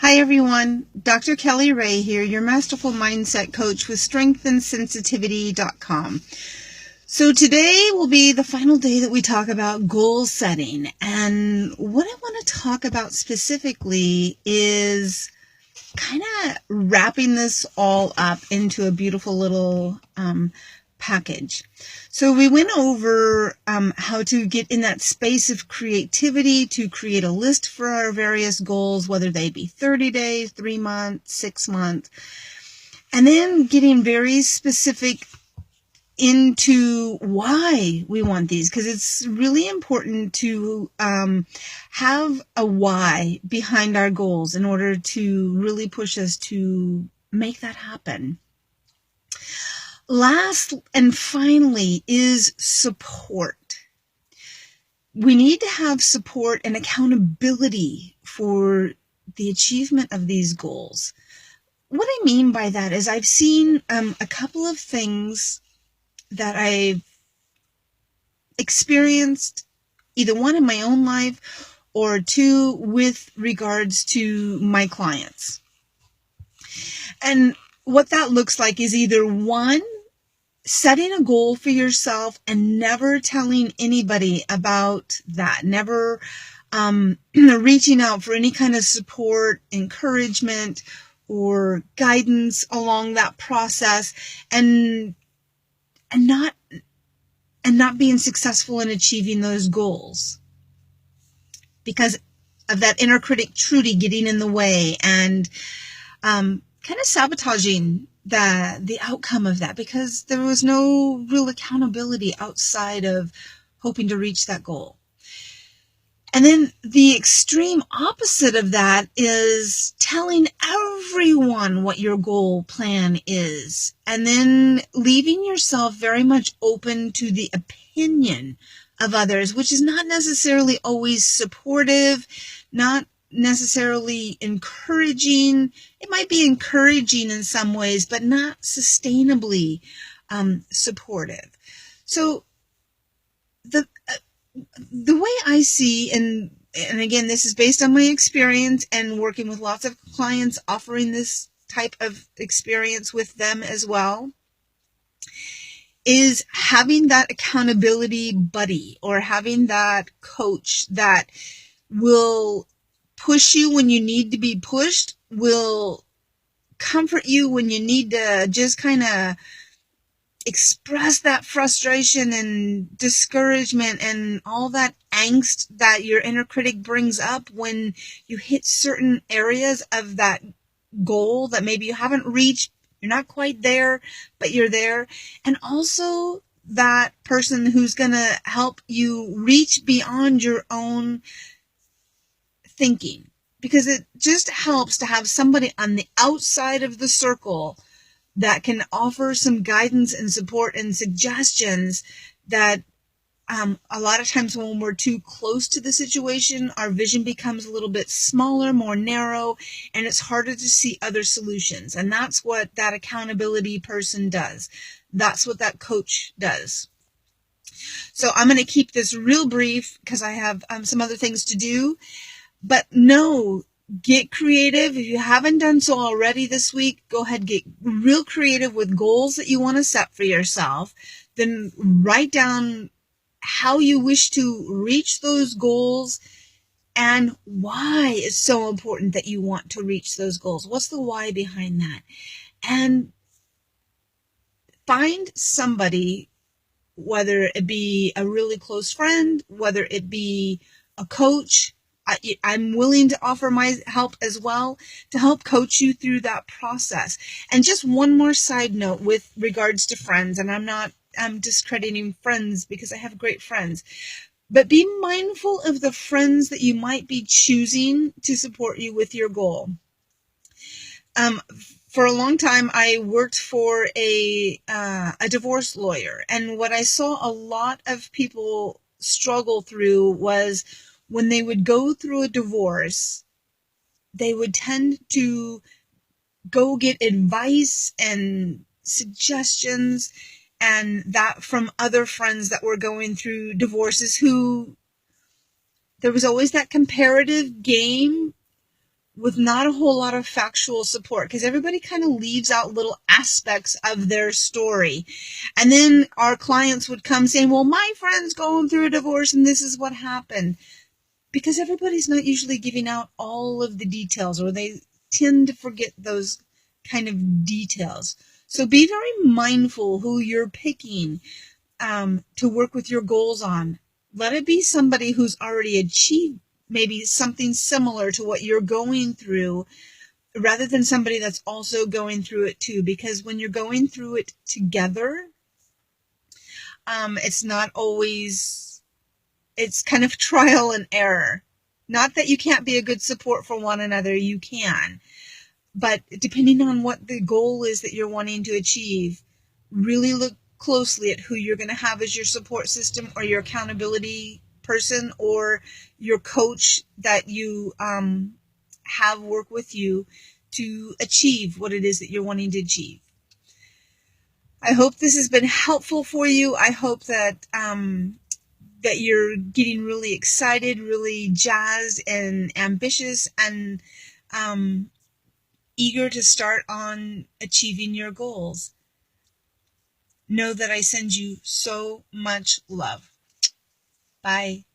Hi everyone, Dr. Kelly Ray here, your Masterful Mindset Coach with StrengthAndSensitivity.com. So today will be the final day that we talk about goal setting, and what I want to talk about specifically is kind of wrapping this all up into a beautiful little package. So we went over how to get in that space of creativity to create a list for our various goals, whether they be 30 days, 3 months, 6 months, and then getting very specific into why we want these, because it's really important to have a why behind our goals in order to really push us to make that happen. Last and finally is support. We need to have support and accountability for the achievement of these goals. What I mean by that is I've seen a couple of things that I've experienced, either one in my own life or two with regards to my clients. And what that looks like is either one, setting a goal for yourself and never telling anybody about that, never reaching out for any kind of support, encouragement, or guidance along that process, and not being successful in achieving those goals because of that inner critic Trudy getting in the way and kind of sabotaging the outcome of that, because there was no real accountability outside of hoping to reach that goal. And then the extreme opposite of that is telling everyone what your goal plan is, and then leaving yourself very much open to the opinion of others, which is not necessarily always supportive, not necessarily encouraging. It might be encouraging in some ways, but not sustainably supportive. So the way I see, and again, this is based on my experience and working with lots of clients, offering this type of experience with them as well, is having that accountability buddy or having that coach that will push you when you need to be pushed, will comfort you when you need to just kind of express that frustration and discouragement and all that angst that your inner critic brings up when you hit certain areas of that goal that maybe you haven't reached. You're not quite there, but you're there. And also that person who's going to help you reach beyond your own thinking, because it just helps to have somebody on the outside of the circle that can offer some guidance and support and suggestions that a lot of times when we're too close to the situation, our vision becomes a little bit smaller, more narrow, and it's harder to see other solutions. And that's what that accountability person does. That's what that coach does. So I'm going to keep this real brief because I have some other things to do. But no, get creative. If you haven't done so already this week, go ahead, get real creative with goals that you want to set for yourself. Then write down how you wish to reach those goals and why it's so important that you want to reach those goals. What's the why behind that? And find somebody, whether it be a really close friend, whether it be a coach. I'm willing to offer my help as well to help coach you through that process. And just one more side note with regards to friends, and I'm discrediting friends because I have great friends, but be mindful of the friends that you might be choosing to support you with your goal. For a long time, I worked for a divorce lawyer, and what I saw a lot of people struggle through was when they would go through a divorce, they would tend to go get advice and suggestions and that from other friends that were going through divorces, who there was always that comparative game with not a whole lot of factual support, because everybody kind of leaves out little aspects of their story. And then our clients would come saying, well, my friend's going through a divorce and this is what happened. Because everybody's not usually giving out all of the details, or they tend to forget those kind of details. So be very mindful who you're picking to work with your goals on. Let it be somebody who's already achieved maybe something similar to what you're going through, rather than somebody that's also going through it too. Because when you're going through it together, it's not always, it's kind of trial and error. Not that you can't be a good support for one another, you can. But depending on what the goal is that you're wanting to achieve, really look closely at who you're going to have as your support system, or your accountability person, or your coach that you have work with you to achieve what it is that you're wanting to achieve. I hope this has been helpful for you. I hope that that you're getting really excited, really jazzed and ambitious, and eager to start on achieving your goals. Know that I send you so much love. Bye.